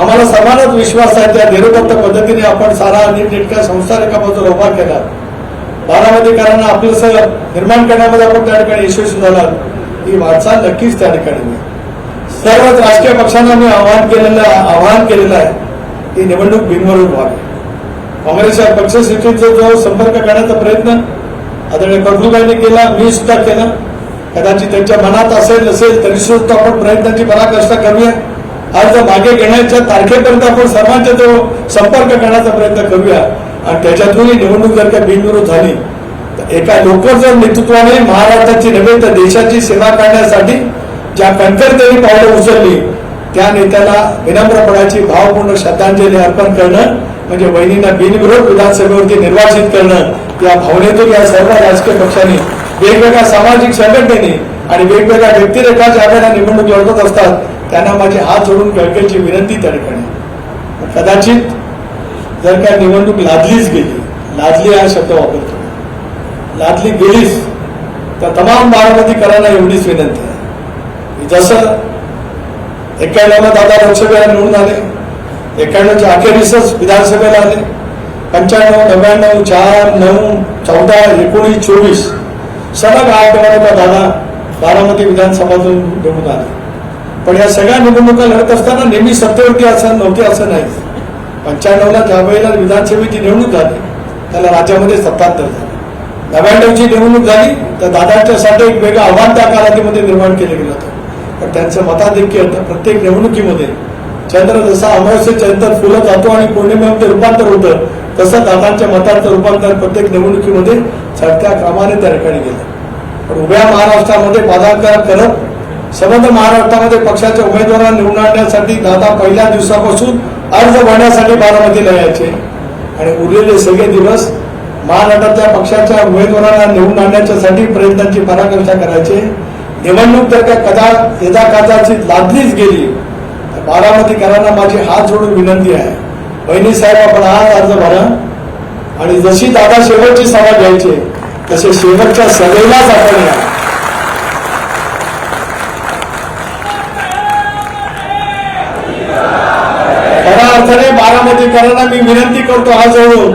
आम्हाला सर्वांनाच विश्वास आहे त्या धीरोदत्त पद्धतीने आपण सारा नीटनेटक्या संसार एका बाजूला उभा केला, बारामतीकरांना आपलं निर्माण करण्यामध्ये आपण त्या ठिकाणी यशस्वी झाला, ही वाटचाल नक्कीच त्या ठिकाणी सर्वच राजकीय पक्षांना मी आवाहन केलेलं आहे की निवडणूक बिनविरोध व्हावी. काँग्रेसच्या पक्षश्रेष्ठींचा जो संपर्क करण्याचा प्रयत्न आदरणीय प्रफुल्लभाईंनी केला, मी सुद्धा केला. कदाचित त्यांच्या मनात असेल नसेल तरी सुद्धा आपण प्रयत्नांची पराकाष्ठा करूया. आज मागे घेण्याच्या तारखेपर्यंत आपण सर्वांचा तो संपर्क करण्याचा प्रयत्न करूया आणि त्याच्यातूनही निवडणूक जर का बिनविरोध झाली तर एका लोकजन नेतृत्वाने महाराष्ट्राची नव्हे तर देशाची सेवा करण्यासाठी ज्या कणखरतेने पावलं उचलली त्या नेत्याला विनम्रपणाची भावपूर्ण श्रद्धांजली अर्पण करणं म्हणजे वहिनींना बिनविरोध विधानसभेवरती निर्वाचित करणं. या भावनेतून या सर्व राजकीय पक्षांनी वेगवेगळ्या सामाजिक संघटनेने आणि वेगवेगळ्या व्यक्तिरेखाच्या आधाराने निवडणूक लढवत असतात त्यांना माझे हात जोडून कळकळीची विनंती त्या ठिकाणी. कदाचित जर का निवडणूक लादलीच गेली, लादली हा शब्द वापरतो, लादली गेलीच तर तमाम बारामतीकरांना एवढीच विनंती आहे. जसं 91 दादा लोकसभेला निवडून आले, 91च्या अखेरीसच विधानसभेला आले, 95, 99, 4, 9, 14, 19, 24 सलग 8 वेळा दादा बारामती विधानसभातून निवडून आले. पण या सगळ्या निवडणुका लढत असताना नेहमी सत्तेवरती असं नव्हते असं नाही. 95ला ज्या वेळेला विधानसभेची निवडणूक झाली त्याला राज्यामध्ये सत्तांतर झालं. 99ची निवडणूक झाली तर दादांच्यासाठी एक वेगळं आव्हान त्या कालावधीमध्ये निर्माण केलं गेलं होतं. पण त्यांचं मताधिक्य प्रत्येक निवडणुकीमध्ये चंद्र जसा अमावस्येच्या नंतर फुलत जातो आणि पौर्णिमेमध्ये रूपांतर होतं तसं दादांच्या मतांचं रूपांतर प्रत्येक निवडणुकीमध्ये चढत्या क्रमाने त्या ठिकाणी गेलं. पण उभ्या महाराष्ट्रामध्ये पादाकार करत संबंध महाराष्ट्रामध्ये पक्षाच्या उमेदवारांना निवडून आणण्यासाठी दादा पहिल्या दिवसापासून अर्ज भरण्यासाठी बारामतीला यायचे आणि उरलेले सगळे दिवस महाराष्ट्राच्या पक्षाच्या उमेदवारांना निवडून आणण्यासाठी प्रयत्नांची पराकाष्ठा करायचे. निवडणूक जर का कदाचित लादलीच गेली तर बारामतीकरांना माझी हात जोडून विनंती आहे, बहिणी साहेब आपण आज अर्ज भरा आणि जशी दादा शेवटची सभा घ्यायची तसे शेवटच्या सभेलाच आपण या. खऱ्या अर्थाने बारामतीकरांना मी विनंती करतो हात जोडून,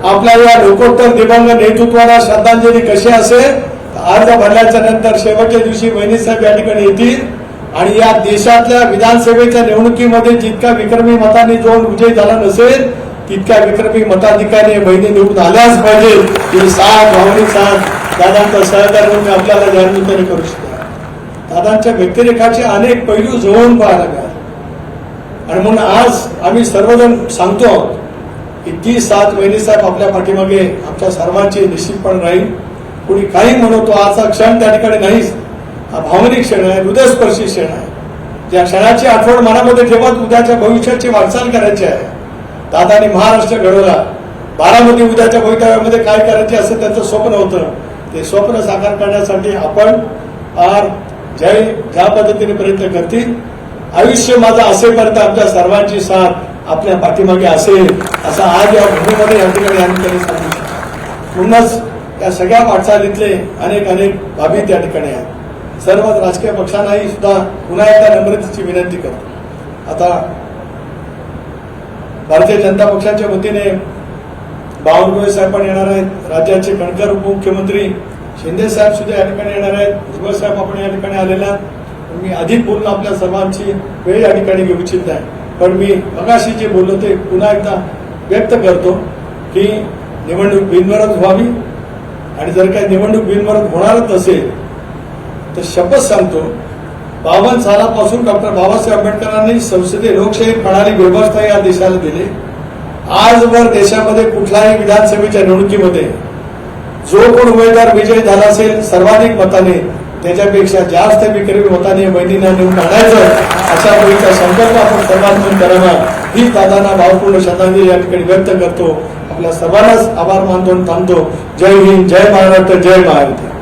आपल्या या लोकोत्तर दिवंगत नेतृत्वाला श्रद्धांजली कशी असेल अर्ज भरल्याच्या नंतर शेवटच्या दिवशी वहिनी साहेब या ठिकाणी येतील आणि या देशातल्या विधानसभेच्या निवडणुकीमध्ये जितका विक्रमी मतांनी जो विजय झाला नसेल तितक्या विक्रमी मताधिकाने बहिणी निवडून आल्याच पाहिजे. ही साथ भावनिक साथ दादांचा सहकार्य म्हणून आपल्याला जाहीर करू शकतो. दादांच्या व्यक्तिरेखाचे अनेक पैलू जवळून पाहायला मिळाले आणि म्हणून आज आम्ही सर्वजण सांगतो की ती साथ वहिनी साहेब आपल्या पाठीमागे आमच्या सर्वांची निश्चितपणे राहील. कुणी काही म्हणतो आजचा क्षण त्या ठिकाणी नाहीच, हा भावनिक क्षण आहे, हृदयस्पर्शी क्षण आहे. ज्या क्षणाची आठवण मनामध्ये ठेवत उद्याच्या भविष्याची वाटचाल करायची आहे. दादांनी महाराष्ट्र घडवला, बारामती उद्याच्या भवितव्यामध्ये काय करायचे असं त्यांचं स्वप्न होतं. ते स्वप्न साकार करण्यासाठी आपण ज्या पद्धतीने प्रयत्न करतील आयुष्य माझं असेपर्यंत आमच्या सर्वांची साथ आपल्या पाठीमागे असेल असं आज या भूमीमध्ये या ठिकाणी सांगू शकतो. म्हणूनच या सगळ्या वाटचालीतले अनेक बाबी त्या ठिकाणी आहेत. सर्व राजकीय पक्षांनाही सुद्धा पुन्हा एकदा नम्रतेची विनंती करतो. आता भारतीय जनता पक्षाच्या वतीने बावनकुळे साहेब पण येणार आहेत, राज्याचे कणखर उपमुख्यमंत्री शिंदे साहेब सुद्धा या ठिकाणी येणार आहेत, भुजबळ साहेब आपण या ठिकाणी आलेला. मी अधिक बोलून आपल्या सर्वांची वेळ या ठिकाणी घेऊ इच्छित नाही, पण मी मगाशी जे बोललो ते पुन्हा एकदा व्यक्त करतो की निवडणूक बिनविरोध व्हावी आणि जर काही निवडणूक बिनविरोध होणारच असेल तर शपथ सांगतो 52 सालापासून डॉक्टर बाबासाहेब आंबेडकरांनी संसदीय लोकशाही प्रणाली व्यवस्था या देशाला दिली. आजवर देशामध्ये कुठल्याही विधानसभेच्या निवडणुकीमध्ये जो कोण उमेदवार विजयी झाला असेल सर्वाधिक मताने त्याच्यापेक्षा जास्त विक्रमी मताने बहिणींना निवडून आणायचं अशा प्रकारचा संकल्प आपण सर्वांनी करावा ही दादांना भावपूर्ण श्रद्धांजली या ठिकाणी व्यक्त करतो. आपल्या सर्वांनाच आभार मानतो थांबतो. जय हिंद, जय महाराष्ट्र, जय महाराष्ट्र.